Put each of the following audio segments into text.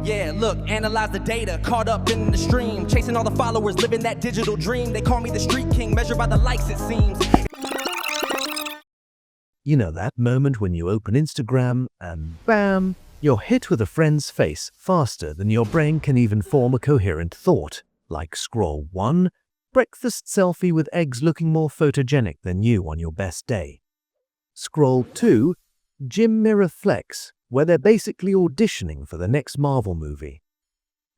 Yeah, look, analyze the data, caught up in the stream, chasing all the followers, living that digital dream. They call me the street king, measured by the likes it seems. You know that moment when you open Instagram and bam, you're hit with a friend's face faster than your brain can even form a coherent thought. Like scroll 1, breakfast selfie with eggs looking more photogenic than you on your best day. Scroll 2, gym mirror flex, where they're basically auditioning for the next Marvel movie.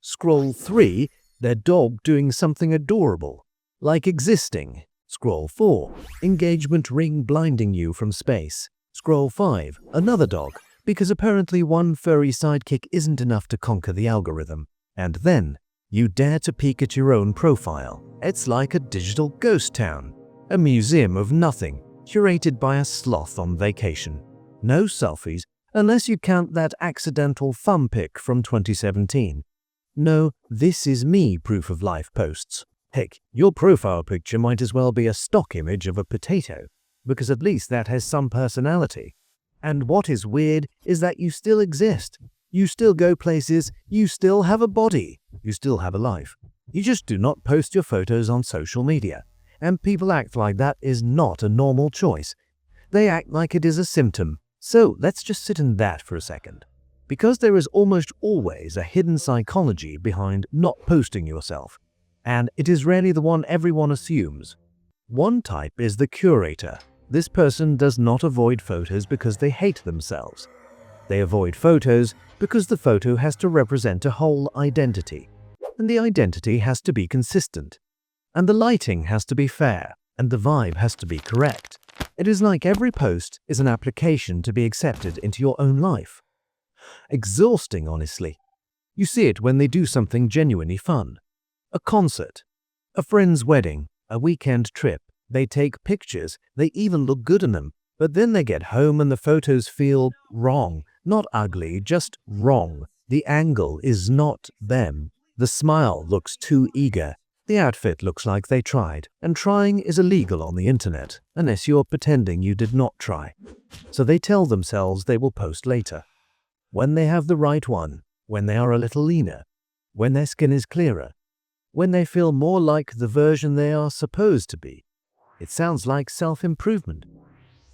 Scroll 3, their dog doing something adorable, like existing. Scroll 4, engagement ring blinding you from space. Scroll 5, another dog, because apparently one furry sidekick isn't enough to conquer the algorithm. And then, you dare to peek at your own profile. It's like a digital ghost town, a museum of nothing, curated by a sloth on vacation. No selfies, unless you count that accidental thumb pic from 2017. No, this is me proof of life posts. Heck, your profile picture might as well be a stock image of a potato, because at least that has some personality. And what is weird is that you still exist. You still go places, you still have a body, you still have a life. You just do not post your photos on social media. And people act like that is not a normal choice. They act like it is a symptom. So let's just sit in that for a second. Because there is almost always a hidden psychology behind not posting yourself. And it is rarely the one everyone assumes. One type is the curator. This person does not avoid photos because they hate themselves. They avoid photos because the photo has to represent a whole identity. And the identity has to be consistent. And the lighting has to be fair. And the vibe has to be correct. It is like every post is an application to be accepted into your own life. Exhausting, honestly. You see it when they do something genuinely fun. A concert, a friend's wedding, a weekend trip. They take pictures, they even look good in them, but then they get home and the photos feel wrong. Not ugly, just wrong. The angle is not them. The smile looks too eager. The outfit looks like they tried, and trying is illegal on the internet, unless you're pretending you did not try. So they tell themselves they will post later. When they have the right one, when they are a little leaner, when their skin is clearer, when they feel more like the version they are supposed to be. It sounds like self-improvement.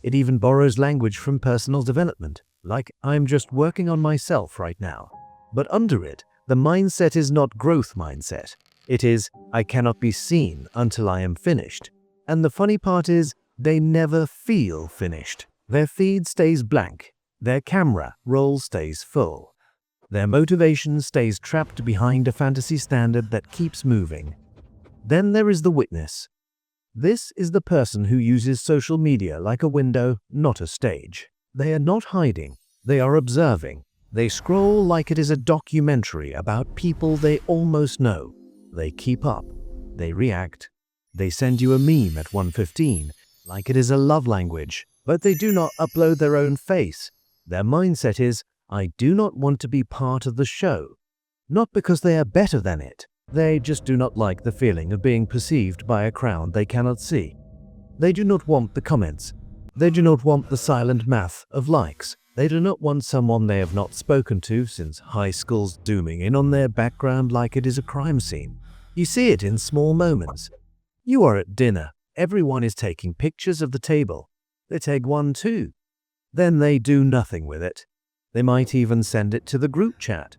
It even borrows language from personal development, like I'm just working on myself right now. But under it, the mindset is not growth mindset. It is, I cannot be seen until I am finished. And the funny part is, they never feel finished. Their feed stays blank. Their camera roll stays full. Their motivation stays trapped behind a fantasy standard that keeps moving. Then there is the witness. This is the person who uses social media like a window, not a stage. They are not hiding. They are observing. They scroll like it is a documentary about people they almost know. They keep up. They react. They send you a meme at 1:15 like it is a love language, but they do not upload their own face. Their mindset is, I do not want to be part of the show. Not because they are better than it. They just do not like the feeling of being perceived by a crowd they cannot see. They do not want the comments. They do not want the silent math of likes. They do not want someone they have not spoken to since high school's dooming in on their background like it is a crime scene. You see it in small moments. You are at dinner. Everyone is taking pictures of the table. They take one too. Then they do nothing with it. They might even send it to the group chat.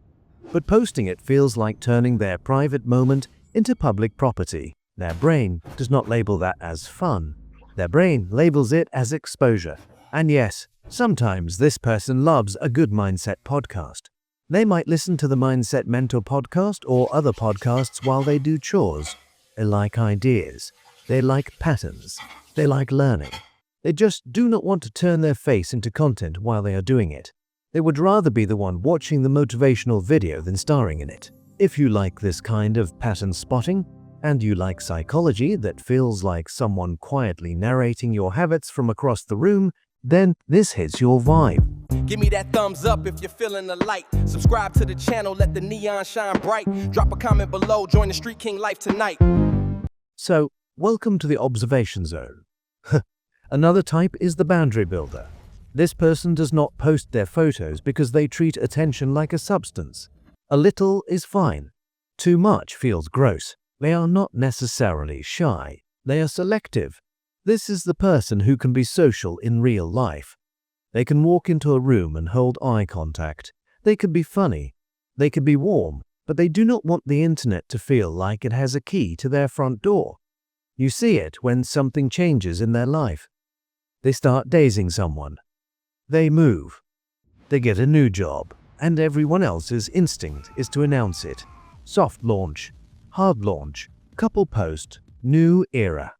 But posting it feels like turning their private moment into public property. Their brain does not label that as fun. Their brain labels it as exposure. And yes, sometimes this person loves a good mindset podcast. They might listen to the Mindset Mentor podcast or other podcasts while they do chores. They like ideas. They like patterns. They like learning. They just do not want to turn their face into content while they are doing it. They would rather be the one watching the motivational video than starring in it. If you like this kind of pattern spotting, and you like psychology that feels like someone quietly narrating your habits from across the room, then this hits your vibe. Give me that thumbs up if you're feeling the light. Subscribe to the channel, let the neon shine bright. Drop a comment below, join the Street King life tonight. So, welcome to the observation zone. Another type is the boundary builder. This person does not post their photos because they treat attention like a substance. A little is fine. Too much feels gross. They are not necessarily shy. They are selective. This is the person who can be social in real life. They can walk into a room and hold eye contact. They could be funny. They could be warm, but they do not want the internet to feel like it has a key to their front door. You see it when something changes in their life. They start dating someone. They move. They get a new job, and everyone else's instinct is to announce it. Soft launch, hard launch, couple post, new era.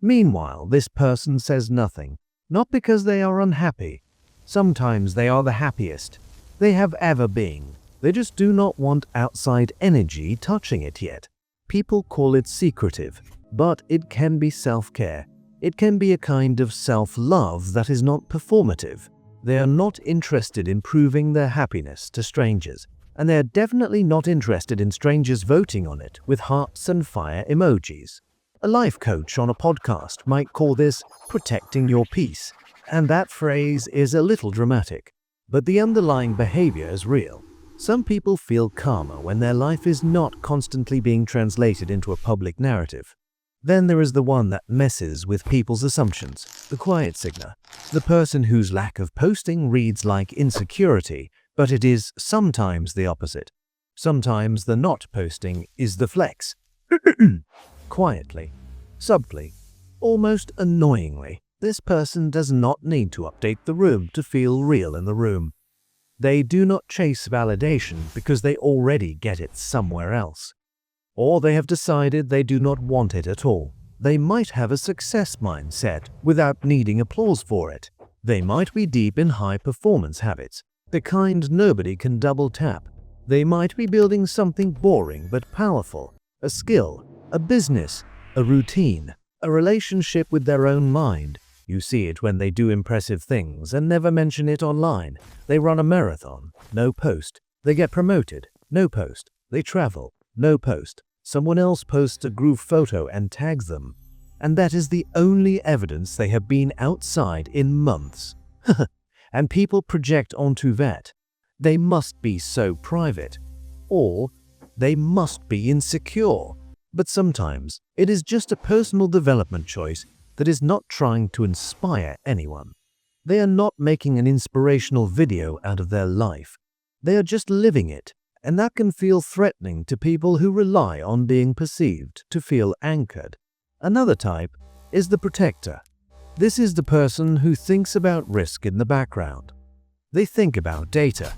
Meanwhile, this person says nothing, not because they are unhappy. Sometimes they are the happiest they have ever been. They just do not want outside energy touching it yet. People call it secretive, but it can be self-care. It can be a kind of self-love that is not performative. They are not interested in proving their happiness to strangers, and they are definitely not interested in strangers voting on it with hearts and fire emojis. A life coach on a podcast might call this protecting your peace, and that phrase is a little dramatic, but the underlying behavior is real. Some people feel calmer when their life is not constantly being translated into a public narrative. Then there is the one that messes with people's assumptions, the quiet signer, the person whose lack of posting reads like insecurity, but it is sometimes the opposite. Sometimes the not posting is the flex. Quietly, subtly, almost annoyingly, this person does not need to update the room to feel real in the room. They do not chase validation because they already get it somewhere else. Or they have decided they do not want it at all. They might have a success mindset without needing applause for it. They might be deep in high-performance habits, the kind nobody can double-tap. They might be building something boring but powerful, a skill, a business, a routine, a relationship with their own mind. You see it when they do impressive things and never mention it online. They run a marathon, no post. They get promoted, no post. They travel, no post. Someone else posts a group photo and tags them. And that is the only evidence they have been outside in months. And people project onto that. They must be so private. Or they must be insecure. But sometimes it is just a personal development choice that is not trying to inspire anyone. They are not making an inspirational video out of their life. They are just living it, and that can feel threatening to people who rely on being perceived to feel anchored. Another type is the protector. This is the person who thinks about risk in the background. They think about data.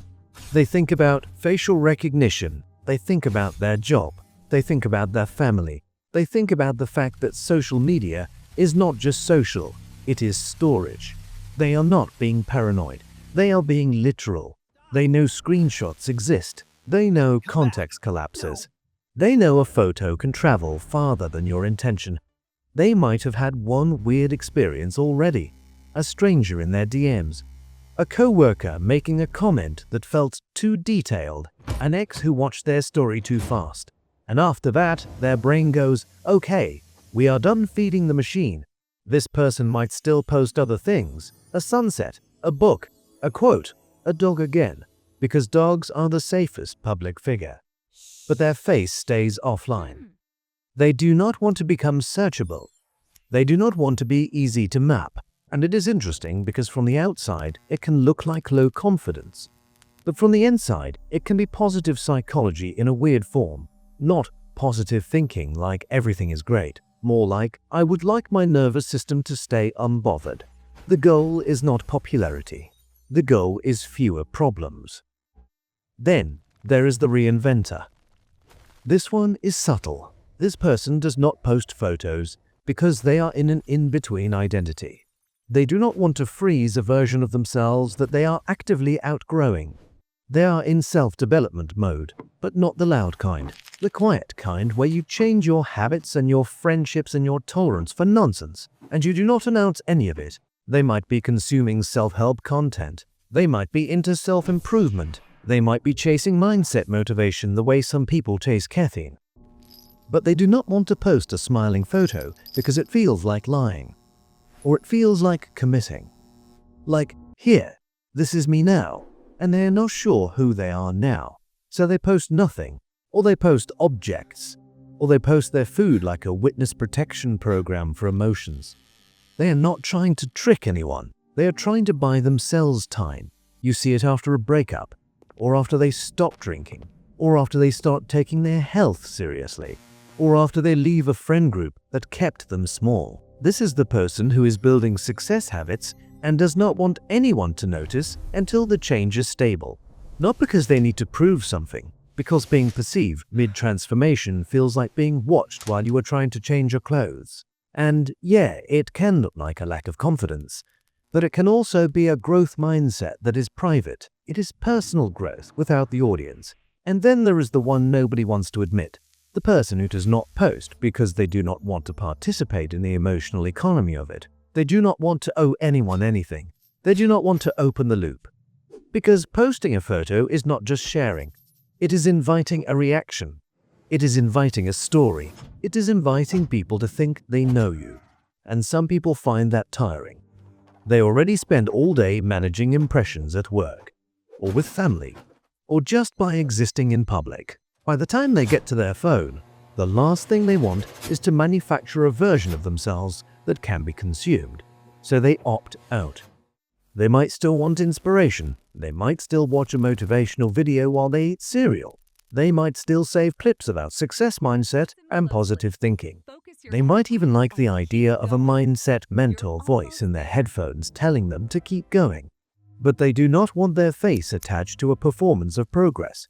They think about facial recognition. They think about their job. They think about their family. They think about the fact that social media is not just social, it is storage. They are not being paranoid. They are being literal. They know screenshots exist. They know context collapses. They know a photo can travel farther than your intention. They might have had one weird experience already. A stranger in their DMs. A coworker making a comment that felt too detailed. An ex who watched their story too fast. And after that, their brain goes, okay, we are done feeding the machine. This person might still post other things, a sunset, a book, a quote, a dog again, because dogs are the safest public figure. But their face stays offline. They do not want to become searchable. They do not want to be easy to map. And it is interesting because from the outside, it can look like low confidence. But from the inside, it can be positive psychology in a weird form. Not positive thinking like everything is great. More like, I would like my nervous system to stay unbothered. The goal is not popularity. The goal is fewer problems. Then, there is the reinventor. This one is subtle. This person does not post photos because they are in an in-between identity. They do not want to freeze a version of themselves that they are actively outgrowing. They are in self-development mode, but not the loud kind. The quiet kind where you change your habits and your friendships and your tolerance for nonsense, and you do not announce any of it. They might be consuming self-help content. They might be into self-improvement. They might be chasing mindset motivation the way some people chase caffeine. But they do not want to post a smiling photo because it feels like lying. Or it feels like committing. Like, here, this is me now. And they are not sure who they are now. So they post nothing, or they post objects, or they post their food like a witness protection program for emotions. They are not trying to trick anyone. They are trying to buy themselves time. You see it after a breakup, or after they stop drinking, or after they start taking their health seriously, or after they leave a friend group that kept them small. This is the person who is building success habits and does not want anyone to notice until the change is stable. Not because they need to prove something, because being perceived mid-transformation feels like being watched while you are trying to change your clothes. And yeah, it can look like a lack of confidence, but it can also be a growth mindset that is private. It is personal growth without the audience. And then there is the one nobody wants to admit, the person who does not post because they do not want to participate in the emotional economy of it. They do not want to owe anyone anything. They do not want to open the loop. Because posting a photo is not just sharing. It is inviting a reaction. It is inviting a story. It is inviting people to think they know you. And some people find that tiring. They already spend all day managing impressions at work, or with family, or just by existing in public. By the time they get to their phone, the last thing they want is to manufacture a version of themselves that can be consumed. So they opt out. They might still want inspiration. They might still watch a motivational video while they eat cereal. They might still save clips about success mindset and positive thinking. They might even like the idea of a mindset mentor voice in their headphones telling them to keep going. But they do not want their face attached to a performance of progress.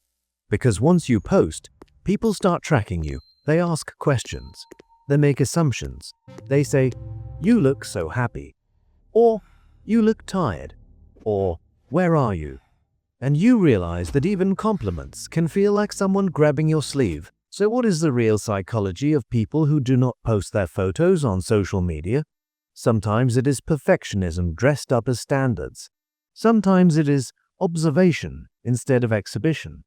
Because once you post, people start tracking you. They ask questions. They make assumptions. They say, "You look so happy," or "You look tired," or "Where are you?" And you realize that even compliments can feel like someone grabbing your sleeve. So what is the real psychology of people who do not post their photos on social media? Sometimes it is perfectionism dressed up as standards. Sometimes it is observation instead of exhibition.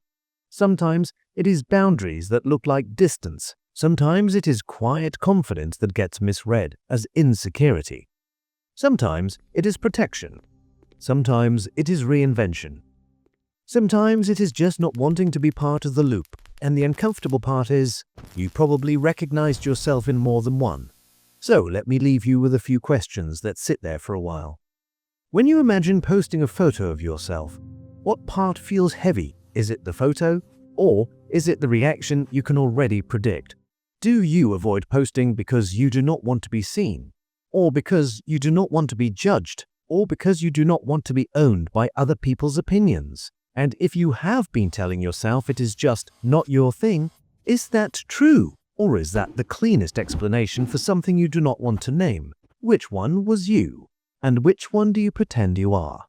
Sometimes it is boundaries that look like distance. Sometimes it is quiet confidence that gets misread as insecurity. Sometimes it is protection. Sometimes it is reinvention. Sometimes it is just not wanting to be part of the loop. And the uncomfortable part is, you probably recognized yourself in more than one. So let me leave you with a few questions that sit there for a while. When you imagine posting a photo of yourself, what part feels heavy? Is it the photo? Or is it the reaction you can already predict? Do you avoid posting because you do not want to be seen? Or because you do not want to be judged? Or because you do not want to be owned by other people's opinions? And if you have been telling yourself it is just not your thing, is that true? Or is that the cleanest explanation for something you do not want to name? Which one was you? And which one do you pretend you are?